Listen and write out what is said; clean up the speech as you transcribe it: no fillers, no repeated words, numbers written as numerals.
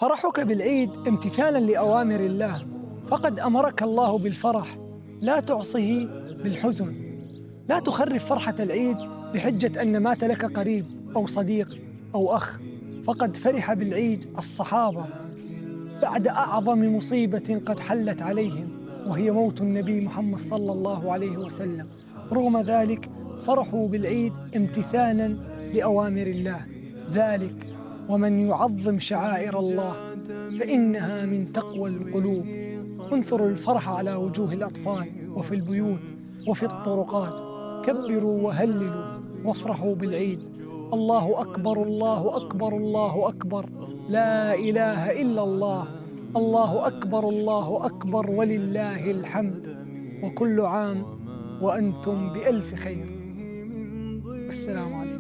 فرحك بالعيد امتثالاً لأوامر الله، فقد أمرك الله بالفرح، لا تعصه بالحزن. لا تخرف فرحة العيد بحجة أن مات لك قريب أو صديق أو أخ، فقد فرح بالعيد الصحابة بعد أعظم مصيبة قد حلت عليهم، وهي موت النبي محمد صلى الله عليه وسلم. رغم ذلك فرحوا بالعيد امتثالاً لأوامر الله. ذلك ومن يعظم شعائر الله فإنها من تقوى القلوب. انثروا الفرح على وجوه الأطفال وفي البيوت وفي الطرقات. كبروا وهللوا وافرحوا بالعيد. الله أكبر الله أكبر الله أكبر، لا إله إلا الله. الله أكبر الله أكبر ولله الحمد. وكل عام وأنتم بألف خير. السلام عليكم.